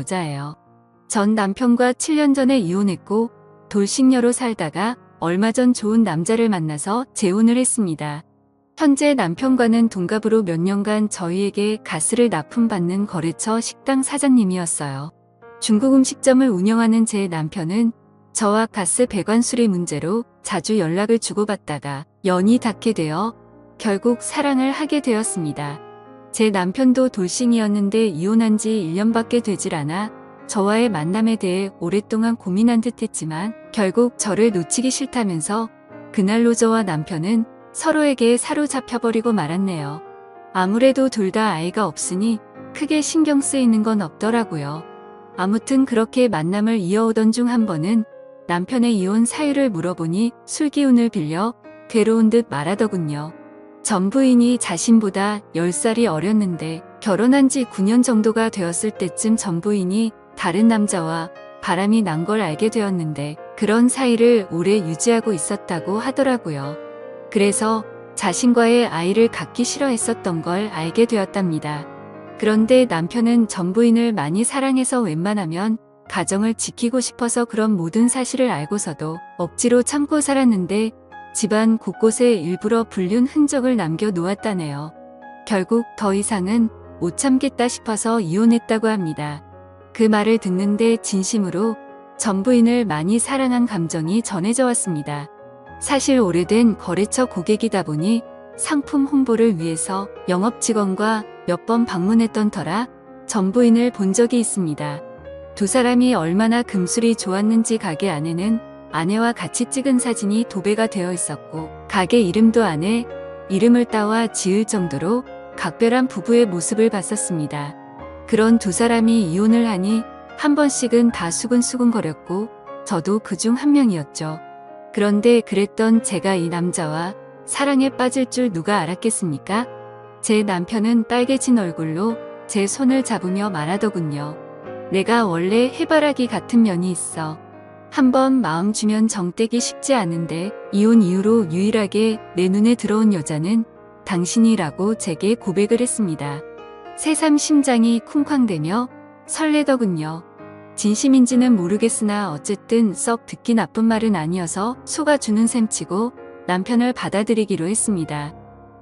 여자예요. 전 남편과 7년 전에 이혼했고 돌싱녀로 살다가 얼마 전 좋은 남자를 만나서 재혼을 했습니다. 현재 남편과는 동갑으로 몇 년간 저희에게 가스를 납품받는 거래처 식당 사장님이었어요. 중국 음식점을 운영하는 제 남편은 저와 가스 배관 수리 문제로 자주 연락을 주고받다가 연이 닿게 되어 결국 사랑을 하게 되었습니다. 제 남편도 돌싱이었는데 이혼한 지 1년밖에 되질 않아 저와의 만남에 대해 오랫동안 고민한 듯 했지만 결국 저를 놓치기 싫다면서 그날로 저와 남편은 서로에게 사로잡혀버리고 말았네요. 아무래도 둘 다 아이가 없으니 크게 신경 쓰이는 건 없더라고요. 아무튼 그렇게 만남을 이어오던 중 한 번은 남편의 이혼 사유를 물어보니 술 기운을 빌려 괴로운 듯 말하더군요. 전 부인이 자신보다 10살이 어렸는데 결혼한 지 9년 정도가 되었을 때쯤 전 부인이 다른 남자와 바람이 난 걸 알게 되었는데 그런 사이를 오래 유지하고 있었다고 하더라고요. 그래서 자신과의 아이를 갖기 싫어했었던 걸 알게 되었답니다. 그런데 남편은 전 부인을 많이 사랑해서 웬만하면 가정을 지키고 싶어서 그런 모든 사실을 알고서도 억지로 참고 살았는데 집안 곳곳에 일부러 불륜 흔적을 남겨 놓았다네요. 결국 더 이상은 못 참겠다 싶어서 이혼했다고 합니다. 그 말을 듣는데 진심으로 전 부인을 많이 사랑한 감정이 전해져 왔습니다. 사실 오래된 거래처 고객이다 보니 상품 홍보를 위해서 영업 직원과 몇 번 방문했던 터라 전 부인을 본 적이 있습니다. 두 사람이 얼마나 금술이 좋았는지 가게 안에는 아내와 같이 찍은 사진이 도배가 되어 있었고 가게 이름도 아내 이름을 따와 지을 정도로 각별한 부부의 모습을 봤었습니다. 그런 두 사람이 이혼을 하니 한 번씩은 다 수근수근거렸고 저도 그중 한 명이었죠. 그런데 그랬던 제가 이 남자와 사랑에 빠질 줄 누가 알았겠습니까? 제 남편은 빨개진 얼굴로 제 손을 잡으며 말하더군요. 내가 원래 해바라기 같은 면이 있어. 한번 마음 주면 정 떼기 쉽지 않은데 이혼 이후로 유일하게 내 눈에 들어온 여자는 당신이라고 제게 고백을 했습니다. 새삼 심장이 쿵쾅대며 설레더군요. 진심인지는 모르겠으나 어쨌든 썩 듣기 나쁜 말은 아니어서 속아주는 셈치고 남편을 받아들이기로 했습니다.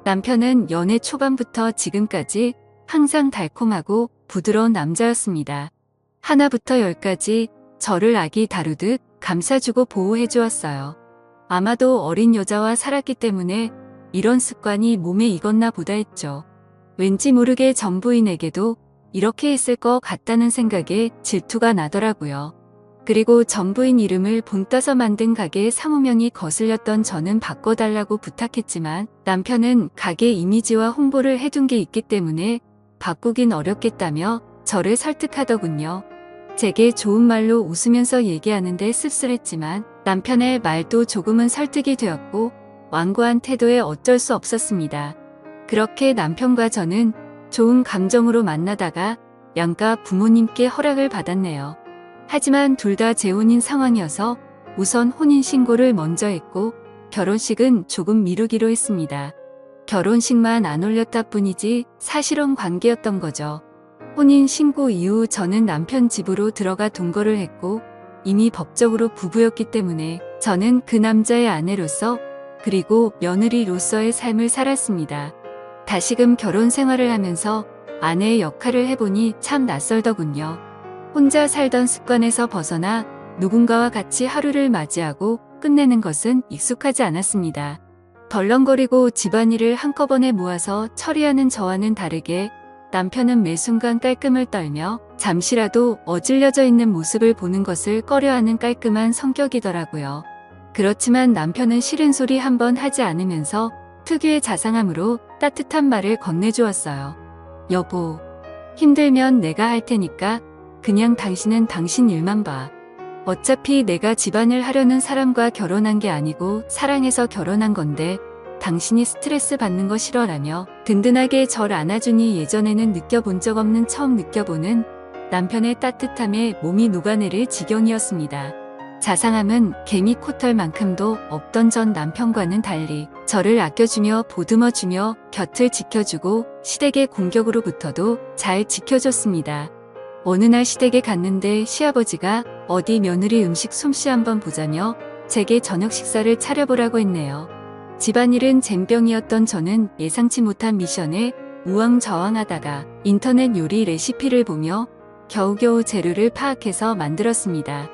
남편은 연애 초반부터 지금까지 항상 달콤하고 부드러운 남자였습니다. 하나부터 열까지 저를 아기 다루듯 감싸주고 보호해주었어요. 아마도 어린 여자와 살았기 때문에 이런 습관이 몸에 익었나 보다 했죠. 왠지 모르게 전 부인에게도 이렇게 했을 것 같다는 생각에 질투가 나더라고요. 그리고 전 부인 이름을 본따서 만든 가게의 상호명이 거슬렸던 저는 바꿔달라고 부탁했지만 남편은 가게 이미지와 홍보를 해둔 게 있기 때문에 바꾸긴 어렵겠다며 저를 설득하더군요. 제게 좋은 말로 웃으면서 얘기하는데 씁쓸했지만 남편의 말도 조금은 설득이 되었고 완고한 태도에 어쩔 수 없었습니다. 그렇게 남편과 저는 좋은 감정으로 만나다가 양가 부모님께 허락을 받았네요. 하지만 둘 다 재혼인 상황이어서 우선 혼인신고를 먼저 했고 결혼식은 조금 미루기로 했습니다. 결혼식만 안 올렸다 뿐이지 사실혼 관계였던 거죠. 혼인신고 이후 저는 남편 집으로 들어가 동거를 했고 이미 법적으로 부부였기 때문에 저는 그 남자의 아내로서 그리고 며느리로서의 삶을 살았습니다. 다시금 결혼 생활을 하면서 아내의 역할을 해보니 참 낯설더군요. 혼자 살던 습관에서 벗어나 누군가와 같이 하루를 맞이하고 끝내는 것은 익숙하지 않았습니다. 덜렁거리고 집안일을 한꺼번에 모아서 처리하는 저와는 다르게 남편은 매 순간 깔끔을 떨며 잠시라도 어질려져 있는 모습을 보는 것을 꺼려하는 깔끔한 성격이더라고요. 그렇지만 남편은 싫은 소리 한 번 하지 않으면서 특유의 자상함으로 따뜻한 말을 건네주었어요. 여보, 힘들면 내가 할 테니까 그냥 당신은 당신 일만 봐. 어차피 내가 집안일 하려는 사람과 결혼한 게 아니고 사랑해서 결혼한 건데 당신이 스트레스 받는 거 싫어라며 든든하게 절 안아주니 예전에는 느껴본 적 없는 처음 느껴보는 남편의 따뜻함에 몸이 녹아내릴 지경이었습니다. 자상함은 개미 코털만큼도 없던 전 남편과는 달리 저를 아껴주며 보듬어주며 곁을 지켜주고 시댁의 공격으로부터도 잘 지켜줬습니다. 어느 날 시댁에 갔는데 시아버지가 어디 며느리 음식 솜씨 한번 보자며 제게 저녁 식사를 차려보라고 했네요. 집안일은 젬병이었던 저는 예상치 못한 미션에 우왕좌왕하다가 인터넷 요리 레시피를 보며 겨우겨우 재료를 파악해서 만들었습니다.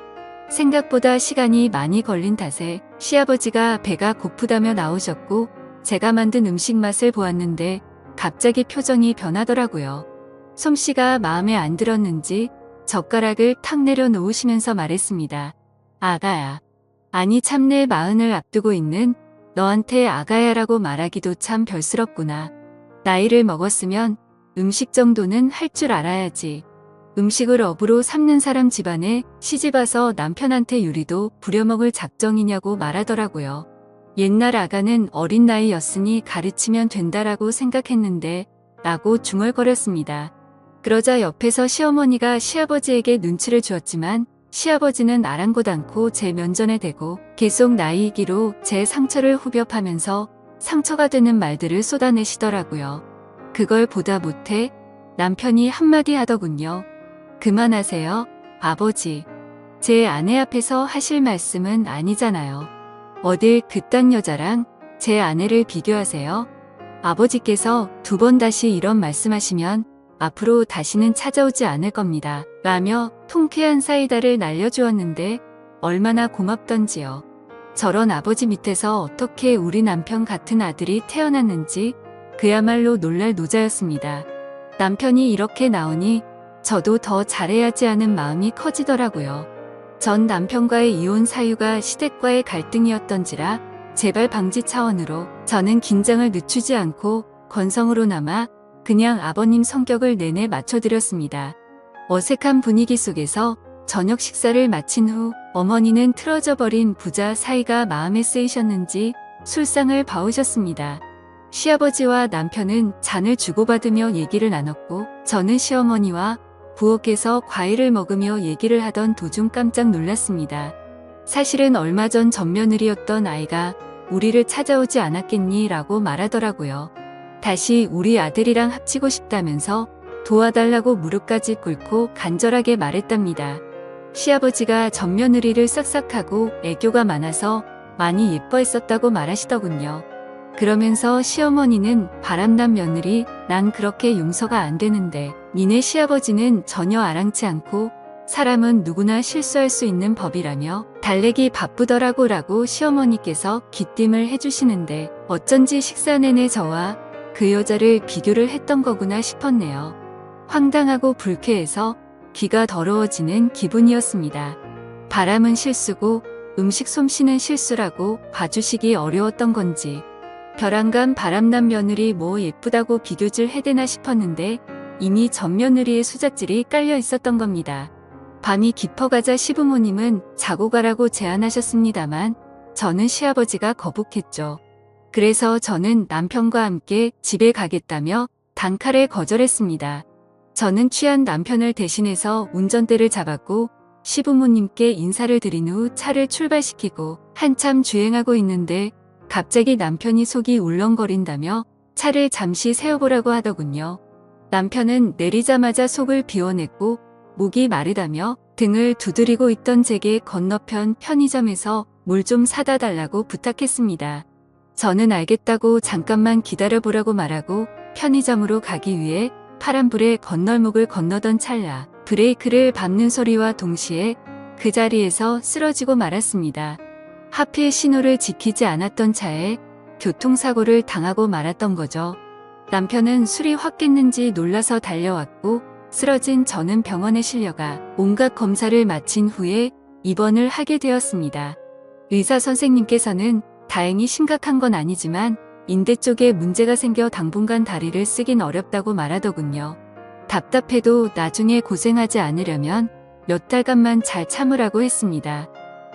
생각보다 시간이 많이 걸린 탓에 시아버지가 배가 고프다며 나오셨고 제가 만든 음식 맛을 보았는데 갑자기 표정이 변하더라고요. 솜씨가 마음에 안 들었는지 젓가락을 탁 내려놓으시면서 말했습니다. 아가야. 아니 참 내 마흔을 앞두고 있는 너한테 아가야라고 말하기도 참 별스럽구나. 나이를 먹었으면 음식 정도는 할 줄 알아야지. 음식을 업으로 삼는 사람 집안에 시집와서 남편한테 요리도 부려먹을 작정이냐고 말하더라고요. 옛날 아가는 어린 나이였으니 가르치면 된다라고 생각했는데 라고 중얼거렸습니다. 그러자 옆에서 시어머니가 시아버지에게 눈치를 주었지만 시아버지는 아랑곳 않고 제 면전에 대고 계속 나이이기로 제 상처를 후벼파면서 상처가 되는 말들을 쏟아내시더라고요. 그걸 보다 못해 남편이 한마디 하더군요. 그만하세요, 아버지. 제 아내 앞에서 하실 말씀은 아니잖아요. 어딜 그딴 여자랑 제 아내를 비교하세요? 아버지께서 2번 다시 이런 말씀하시면 앞으로 다시는 찾아오지 않을 겁니다. 라며 통쾌한 사이다를 날려주었는데 얼마나 고맙던지요. 저런 아버지 밑에서 어떻게 우리 남편 같은 아들이 태어났는지 그야말로 놀랄 노자였습니다. 남편이 이렇게 나오니 저도 더 잘해야지 하는 마음이 커지더라고요. 전 남편과의 이혼 사유가 시댁과의 갈등이었던지라 재발 방지 차원으로 저는 긴장을 늦추지 않고 건성으로나마 그냥 아버님 성격을 내내 맞춰드렸습니다. 어색한 분위기 속에서 저녁 식사를 마친 후 어머니는 틀어져 버린 부자 사이가 마음에 쓰이셨는지 술상을 봐오셨습니다. 시아버지와 남편은 잔을 주고받으며 얘기를 나눴고 저는 시어머니와 부엌에서 과일을 먹으며 얘기를 하던 도중 깜짝 놀랐습니다. 사실은 얼마 전 맏며느리였던 아이가 우리를 찾아오지 않았겠니? 라고 말하더라고요. 다시 우리 아들이랑 합치고 싶다면서 도와달라고 무릎까지 꿇고 간절하게 말했답니다. 시아버지가 맏며느리를 싹싹하고 애교가 많아서 많이 예뻐했었다고 말하시더군요. 그러면서 시어머니는 바람난 며느리, 난 그렇게 용서가 안 되는데 니네 시아버지는 전혀 아랑치 않고 사람은 누구나 실수할 수 있는 법이라며 달래기 바쁘더라고 라고 시어머니께서 귀띔을 해주시는데 어쩐지 식사 내내 저와 그 여자를 비교를 했던 거구나 싶었네요. 황당하고 불쾌해서 귀가 더러워지는 기분이었습니다. 바람은 실수고 음식 솜씨는 실수라고 봐주시기 어려웠던 건지 벼랑간 바람난 며느리 뭐 예쁘다고 비교질 해대나 싶었는데 이미 전 며느리의 수잣질이 깔려 있었던 겁니다. 밤이 깊어가자 시부모님은 자고 가라고 제안하셨습니다만 저는 시아버지가 거북했죠. 그래서 저는 남편과 함께 집에 가겠다며 단칼에 거절했습니다. 저는 취한 남편을 대신해서 운전대를 잡았고 시부모님께 인사를 드린 후 차를 출발시키고 한참 주행하고 있는데 갑자기 남편이 속이 울렁거린다며 차를 잠시 세워보라고 하더군요. 남편은 내리자마자 속을 비워냈고 목이 마르다며 등을 두드리고 있던 제게 건너편 편의점에서 물 좀 사다 달라고 부탁했습니다. 저는 알겠다고 잠깐만 기다려보라고 말하고 편의점으로 가기 위해 파란불에 건널목을 건너던 찰나 브레이크를 밟는 소리와 동시에 그 자리에서 쓰러지고 말았습니다. 하필 신호를 지키지 않았던 차에 교통사고를 당하고 말았던 거죠. 남편은 술이 확 깼는지 놀라서 달려왔고 쓰러진 저는 병원에 실려가 온갖 검사를 마친 후에 입원을 하게 되었습니다. 의사 선생님께서는 다행히 심각한 건 아니지만 인대 쪽에 문제가 생겨 당분간 다리를 쓰긴 어렵다고 말하더군요. 답답해도 나중에 고생하지 않으려면 몇 달간만 잘 참으라고 했습니다.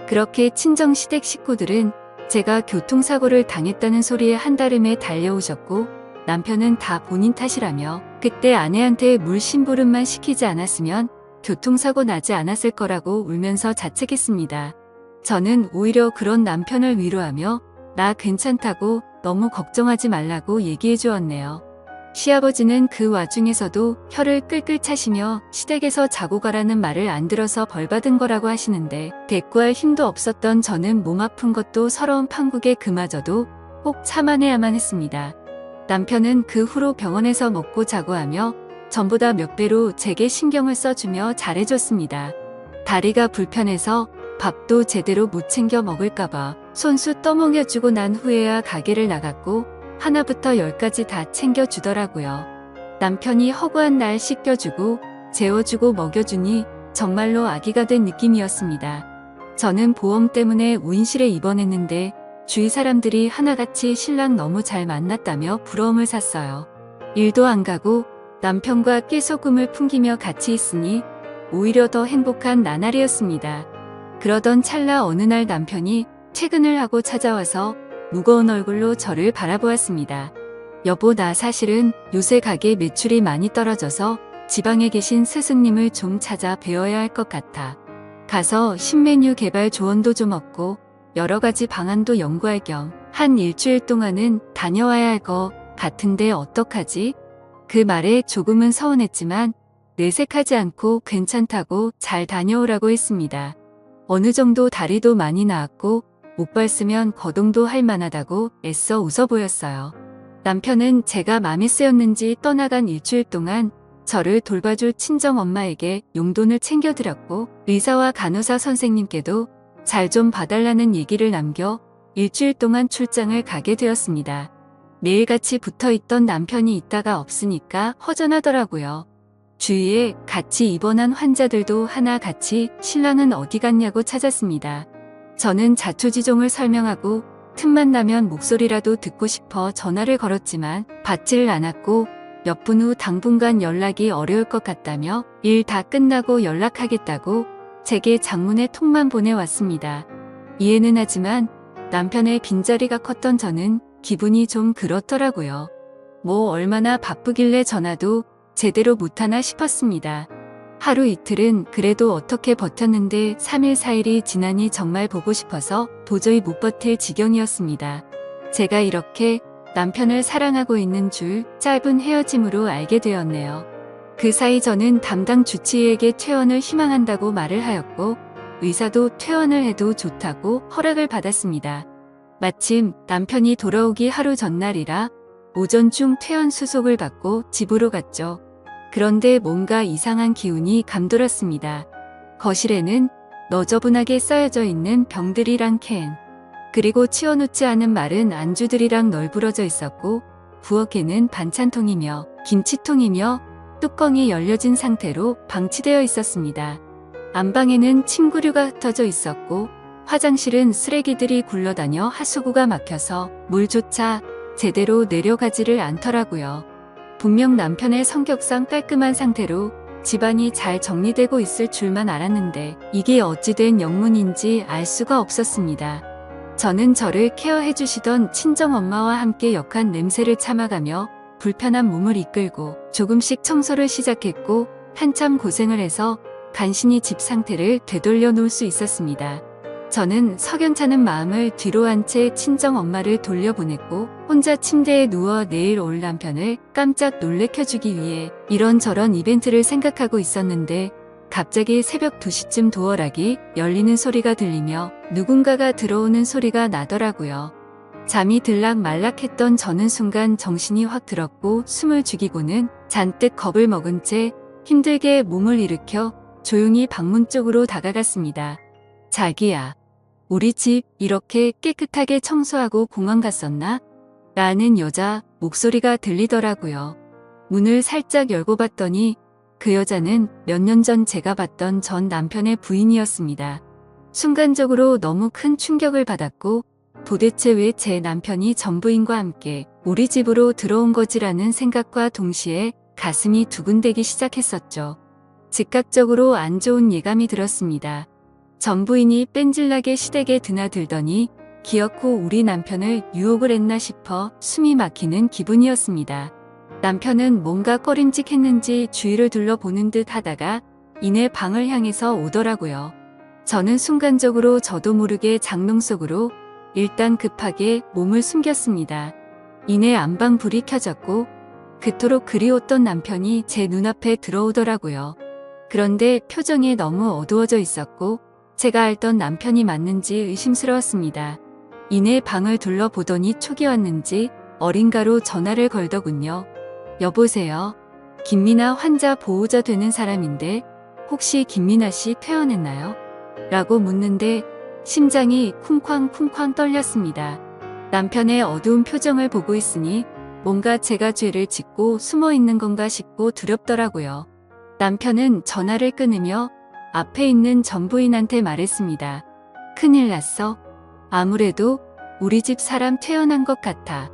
그렇게 친정 시댁 식구들은 제가 교통사고를 당했다는 소리에 한달음에 달려오셨고 남편은 다 본인 탓이라며 그때 아내한테 물 심부름만 시키지 않았으면 교통사고 나지 않았을 거라고 울면서 자책했습니다. 저는 오히려 그런 남편을 위로하며 나 괜찮다고 너무 걱정하지 말라고 얘기해 주었네요. 시아버지는 그 와중에서도 혀를 끌끌 차시며 시댁에서 자고 가라는 말을 안 들어서 벌받은 거라고 하시는데 대꾸할 힘도 없었던 저는 몸 아픈 것도 서러운 판국에 그마저도 꼭 참아내야만 했습니다. 남편은 그 후로 병원에서 먹고 자고 하며 전보다 몇 배로 제게 신경을 써주며 잘해줬습니다. 다리가 불편해서 밥도 제대로 못 챙겨 먹을까봐 손수 떠먹여주고 난 후에야 가게를 나갔고 하나부터 열까지 다 챙겨주더라고요. 남편이 허구한 날 씻겨주고 재워주고 먹여주니 정말로 아기가 된 느낌이었습니다. 저는 보험 때문에 우인실에 입원했는데 주위 사람들이 하나같이 신랑 너무 잘 만났다며 부러움을 샀어요. 일도 안 가고 남편과 깨소금을 풍기며 같이 있으니 오히려 더 행복한 나날이었습니다. 그러던 찰나 어느 날 남편이 퇴근을 하고 찾아와서 무거운 얼굴로 저를 바라보았습니다. 여보, 나 사실은 요새 가게 매출이 많이 떨어져서 지방에 계신 스승님을 좀 찾아 배워야 할 것 같아. 가서 신메뉴 개발 조언도 좀 얻고 여러 가지 방안도 연구할 겸 한 일주일 동안은 다녀와야 할 것 같은데 어떡하지? 그 말에 조금은 서운했지만 내색하지 않고 괜찮다고 잘 다녀오라고 했습니다. 어느 정도 다리도 많이 나았고 목발 쓰면 거동도 할 만하다고 애써 웃어 보였어요. 남편은 제가 맘에 쓰였는지 떠나간 일주일 동안 저를 돌봐줄 친정엄마에게 용돈을 챙겨드렸고 의사와 간호사 선생님께도 잘 좀 봐달라는 얘기를 남겨 일주일 동안 출장을 가게 되었습니다. 매일같이 붙어있던 남편이 있다가 없으니까 허전하더라고요. 주위에 같이 입원한 환자들도 하나같이 신랑은 어디 갔냐고 찾았습니다. 저는 자초지종을 설명하고 틈만 나면 목소리라도 듣고 싶어 전화를 걸었지만 받지를 않았고 몇 분 후 당분간 연락이 어려울 것 같다며 일 다 끝나고 연락하겠다고 제게 장문의 톡만 보내왔습니다. 이해는 하지만 남편의 빈자리가 컸던 저는 기분이 좀 그렇더라고요. 뭐 얼마나 바쁘길래 전화도 제대로 못하나 싶었습니다. 하루 이틀은 그래도 어떻게 버텼는데 3일 4일이 지나니 정말 보고 싶어서 도저히 못 버틸 지경이었습니다. 제가 이렇게 남편을 사랑하고 있는 줄 짧은 헤어짐으로 알게 되었네요. 그 사이 저는 담당 주치의에게 퇴원을 희망한다고 말을 하였고 의사도 퇴원을 해도 좋다고 허락을 받았습니다. 마침 남편이 돌아오기 하루 전날이라 오전 중 퇴원 수속을 받고 집으로 갔죠. 그런데 뭔가 이상한 기운이 감돌았습니다. 거실에는 너저분하게 쌓여져 있는 병들이랑 캔, 그리고 치워놓지 않은 마른 안주들이랑 널브러져 있었고 부엌에는 반찬통이며 김치통이며 뚜껑이 열려진 상태로 방치되어 있었습니다. 안방에는 침구류가 흩어져 있었고 화장실은 쓰레기들이 굴러다녀 하수구가 막혀서 물조차 제대로 내려가지를 않더라고요. 분명 남편의 성격상 깔끔한 상태로 집안이 잘 정리되고 있을 줄만 알았는데 이게 어찌된 영문인지 알 수가 없었습니다. 저는 저를 케어해주시던 친정엄마와 함께 역한 냄새를 참아가며 불편한 몸을 이끌고 조금씩 청소를 시작했고 한참 고생을 해서 간신히 집 상태를 되돌려 놓을 수 있었습니다. 저는 석연찮은 마음을 뒤로 한 채 친정엄마를 돌려보냈고 혼자 침대에 누워 내일 올 남편을 깜짝 놀래켜주기 위해 이런저런 이벤트를 생각하고 있었는데 갑자기 새벽 2시쯤 도어락이 열리는 소리가 들리며 누군가가 들어오는 소리가 나더라고요. 잠이 들락말락했던 저는 순간 정신이 확 들었고 숨을 죽이고는 잔뜩 겁을 먹은 채 힘들게 몸을 일으켜 조용히 방문 쪽으로 다가갔습니다. 자기야. 우리 집 이렇게 깨끗하게 청소하고 공원 갔었나? 라는 여자 목소리가 들리더라고요. 문을 살짝 열고 봤더니 그 여자는 몇 년 전 제가 봤던 전 남편의 부인이었습니다. 순간적으로 너무 큰 충격을 받았고 도대체 왜 제 남편이 전 부인과 함께 우리 집으로 들어온 거지라는 생각과 동시에 가슴이 두근대기 시작했었죠. 즉각적으로 안 좋은 예감이 들었습니다. 전 부인이 뺀질나게 시댁에 드나들더니 기어코 우리 남편을 유혹을 했나 싶어 숨이 막히는 기분이었습니다. 남편은 뭔가 꺼림직했는지 주위를 둘러보는 듯 하다가 이내 방을 향해서 오더라고요. 저는 순간적으로 저도 모르게 장롱 속으로 일단 급하게 몸을 숨겼습니다. 이내 안방 불이 켜졌고 그토록 그리웠던 남편이 제 눈앞에 들어오더라고요. 그런데 표정이 너무 어두워져 있었고 제가 알던 남편이 맞는지 의심스러웠습니다. 이내 방을 둘러보더니 촉이 왔는지 어딘가로 전화를 걸더군요. 여보세요. 김미나 환자 보호자 되는 사람인데 혹시 김미나 씨 퇴원했나요? 라고 묻는데 심장이 쿵쾅쿵쾅 떨렸습니다. 남편의 어두운 표정을 보고 있으니 뭔가 제가 죄를 짓고 숨어 있는 건가 싶고 두렵더라고요. 남편은 전화를 끊으며 앞에 있는 전부인한테 말했습니다. 큰일 났어. 아무래도 우리 집 사람 퇴원한 것 같아.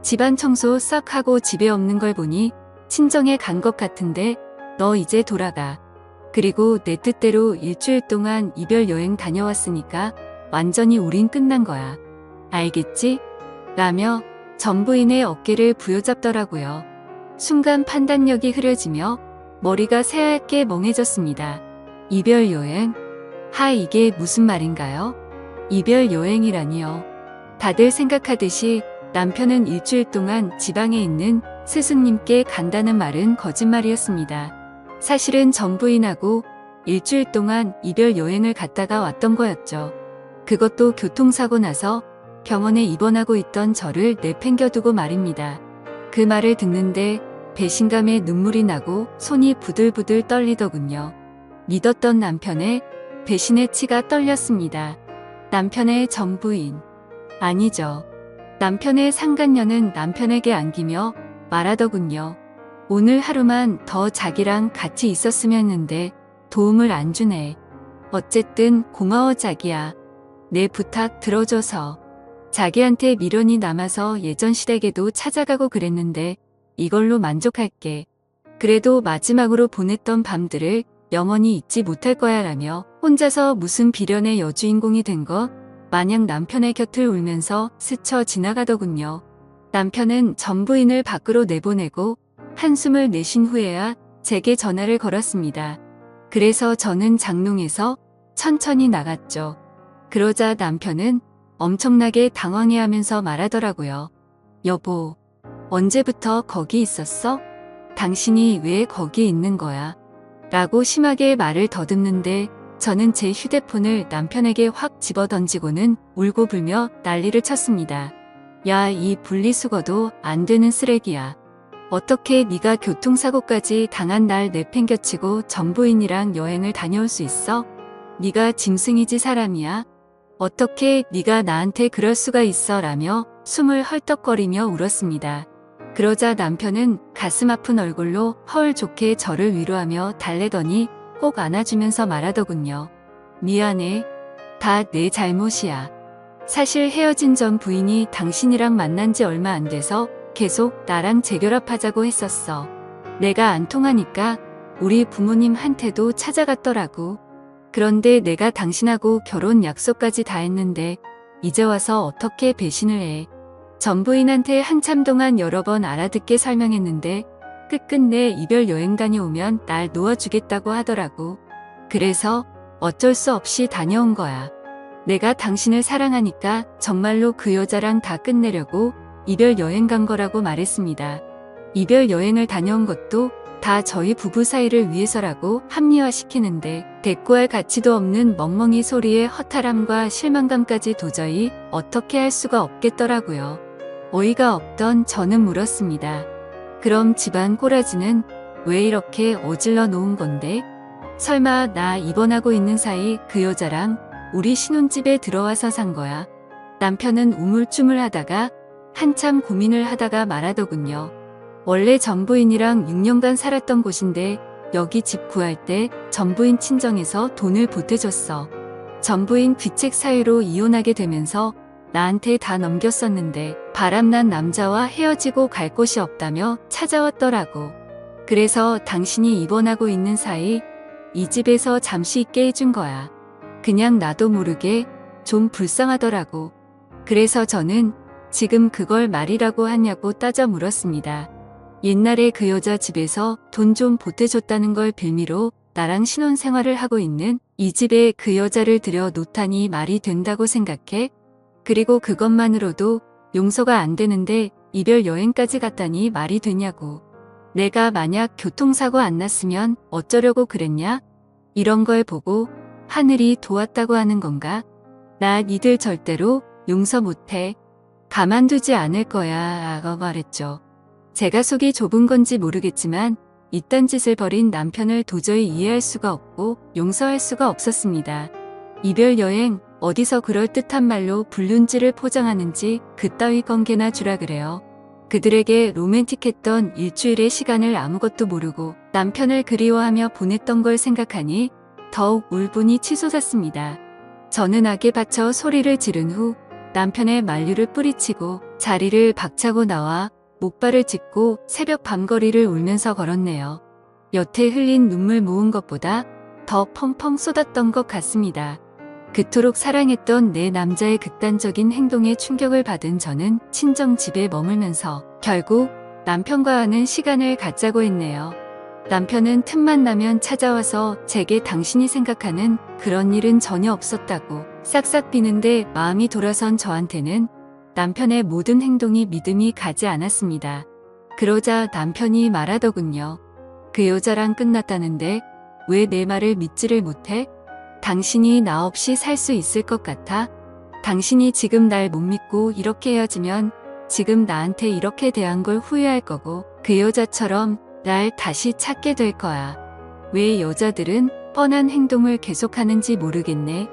집안 청소 싹 하고 집에 없는 걸 보니 친정에 간 것 같은데 너 이제 돌아가. 그리고 내 뜻대로 일주일 동안 이별 여행 다녀왔으니까 완전히 우린 끝난 거야. 알겠지? 라며 전부인의 어깨를 부여잡더라고요. 순간 판단력이 흐려지며 머리가 새하얗게 멍해졌습니다. 이별 여행? 이게 무슨 말인가요? 이별 여행이라니요. 다들 생각하듯이 남편은 일주일 동안 지방에 있는 스승님께 간다는 말은 거짓말이었습니다. 사실은 전부인하고 일주일 동안 이별 여행을 갔다가 왔던 거였죠. 그것도 교통사고 나서 병원에 입원하고 있던 저를 내팽겨두고 말입니다. 그 말을 듣는데 배신감에 눈물이 나고 손이 부들부들 떨리더군요. 믿었던 남편의 배신의 치가 떨렸습니다. 남편의 전부인. 아니죠. 남편의 상간녀는 남편에게 안기며 말하더군요. 오늘 하루만 더 자기랑 같이 있었으면 했는데 도움을 안 주네. 어쨌든 고마워 자기야. 내 부탁 들어줘서. 자기한테 미련이 남아서 예전 시댁에도 찾아가고 그랬는데 이걸로 만족할게. 그래도 마지막으로 보냈던 밤들을 영원히 잊지 못할 거야 라며 혼자서 무슨 비련의 여주인공이 된 것 마냥 남편의 곁을 울면서 스쳐 지나가더군요. 남편은 전부인을 밖으로 내보내고 한숨을 내쉰 후에야 제게 전화를 걸었습니다. 그래서 저는 장롱에서 천천히 나갔죠. 그러자 남편은 엄청나게 당황해하면서 말하더라고요. 여보, 언제부터 거기 있었어? 당신이 왜 거기 있는 거야? 라고 심하게 말을 더듬는데 저는 제 휴대폰을 남편에게 확 집어던지고는 울고불며 난리를 쳤습니다. 야, 이 분리수거도 안 되는 쓰레기야. 어떻게 네가 교통사고까지 당한 날 내팽겨치고 전부인이랑 여행을 다녀올 수 있어? 네가 짐승이지 사람이야? 어떻게 네가 나한테 그럴 수가 있어? 라며 숨을 헐떡거리며 울었습니다. 그러자 남편은 가슴 아픈 얼굴로 허울 좋게 저를 위로하며 달래더니 꼭 안아주면서 말하더군요. 미안해. 다 내 잘못이야. 사실 헤어진 전 부인이 당신이랑 만난 지 얼마 안 돼서 계속 나랑 재결합하자고 했었어. 내가 안 통하니까 우리 부모님한테도 찾아갔더라고. 그런데 내가 당신하고 결혼 약속까지 다 했는데 이제 와서 어떻게 배신을 해. 전부인한테 한참 동안 여러 번 알아듣게 설명했는데 끝끝내 이별 여행 다녀오면 날 놓아주겠다고 하더라고. 그래서 어쩔 수 없이 다녀온 거야. 내가 당신을 사랑하니까 정말로 그 여자랑 다 끝내려고 이별 여행 간 거라고 말했습니다. 이별 여행을 다녀온 것도 다 저희 부부 사이를 위해서라고 합리화시키는데 대꾸할 가치도 없는 멍멍이 소리에 허탈함과 실망감까지 도저히 어떻게 할 수가 없겠더라고요. 어이가 없던 저는 물었습니다. 그럼 집안 꼬라지는 왜 이렇게 어질러 놓은 건데? 설마 나 입원하고 있는 사이 그 여자랑 우리 신혼집에 들어와서 산 거야? 남편은 우물쭈물하다가 한참 고민을 하다가 말하더군요. 원래 전부인이랑 6년간 살았던 곳인데 여기 집 구할 때 전부인 친정에서 돈을 보태줬어. 전부인 귀책 사유로 이혼하게 되면서 나한테 다 넘겼었는데 바람난 남자와 헤어지고 갈 곳이 없다며 찾아왔더라고. 그래서 당신이 입원하고 있는 사이 이 집에서 잠시 있게 해준 거야. 그냥 나도 모르게 좀 불쌍하더라고. 그래서 저는 지금 그걸 말이라고 하냐고 따져 물었습니다. 옛날에 그 여자 집에서 돈 좀 보태줬다는 걸 빌미로 나랑 신혼생활을 하고 있는 이 집에 그 여자를 들여 놓다니 말이 된다고 생각해? 그리고 그것만으로도 용서가 안 되는데 이별 여행까지 갔다니 말이 되냐고. 내가 만약 교통사고 안 났으면 어쩌려고 그랬냐? 이런 걸 보고 하늘이 도왔다고 하는 건가? 나 니들 절대로 용서 못해. 가만두지 않을 거야. 라고 말했죠. 제가 속이 좁은 건지 모르겠지만 이딴 짓을 벌인 남편을 도저히 이해할 수가 없고 용서할 수가 없었습니다. 이별 여행 어디서 그럴듯한 말로 불륜지를 포장하는지 그따위 관계나 주라 그래요. 그들에게 로맨틱했던 일주일의 시간을 아무것도 모르고 남편을 그리워하며 보냈던 걸 생각하니 더욱 울분이 치솟았습니다. 저는 악에 받쳐 소리를 지른 후 남편의 만류를 뿌리치고 자리를 박차고 나와 목발을 짚고 새벽 밤거리를 울면서 걸었네요. 여태 흘린 눈물 모은 것보다 더 펑펑 쏟았던 것 같습니다. 그토록 사랑했던 내 남자의 극단적인 행동에 충격을 받은 저는 친정집에 머물면서 결국 남편과 하는 시간을 갖자고 했네요. 남편은 틈만 나면 찾아와서 제게 당신이 생각하는 그런 일은 전혀 없었다고 싹싹 비는데 마음이 돌아선 저한테는 남편의 모든 행동이 믿음이 가지 않았습니다. 그러자 남편이 말하더군요. 그 여자랑 끝났다는데 왜 내 말을 믿지를 못해? 당신이 나 없이 살 수 있을 것 같아? 당신이 지금 날 못 믿고 이렇게 헤어지면 지금 나한테 이렇게 대한 걸 후회할 거고 그 여자처럼 날 다시 찾게 될 거야. 왜 여자들은 뻔한 행동을 계속하는지 모르겠네.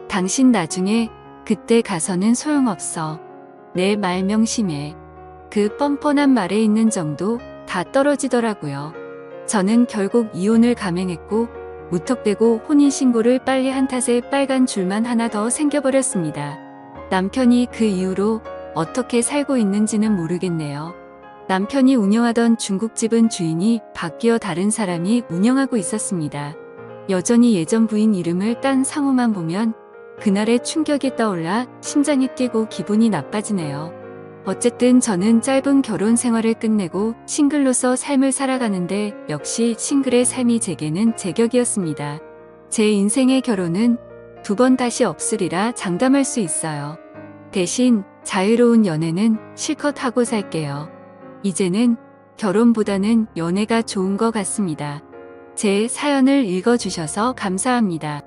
당신 나중에 그때 가서는 소용없어. 내 말 명심해. 그 뻔뻔한 말에 있는 정도 다 떨어지더라고요. 저는 결국 이혼을 감행했고 무턱대고 혼인신고를 빨리 한 탓에 빨간 줄만 하나 더 생겨버렸습니다. 남편이 그 이후로 어떻게 살고 있는지는 모르겠네요. 남편이 운영하던 중국집은 주인이 바뀌어 다른 사람이 운영하고 있었습니다. 여전히 예전 부인 이름을 딴 상호만 보면 그날의 충격이 떠올라 심장이 뛰고 기분이 나빠지네요. 어쨌든 저는 짧은 결혼 생활을 끝내고 싱글로서 삶을 살아가는데 역시 싱글의 삶이 제게는 제격이었습니다. 제 인생의 결혼은 2번 다시 없으리라 장담할 수 있어요. 대신 자유로운 연애는 실컷 하고 살게요. 이제는 결혼보다는 연애가 좋은 것 같습니다. 제 사연을 읽어주셔서 감사합니다.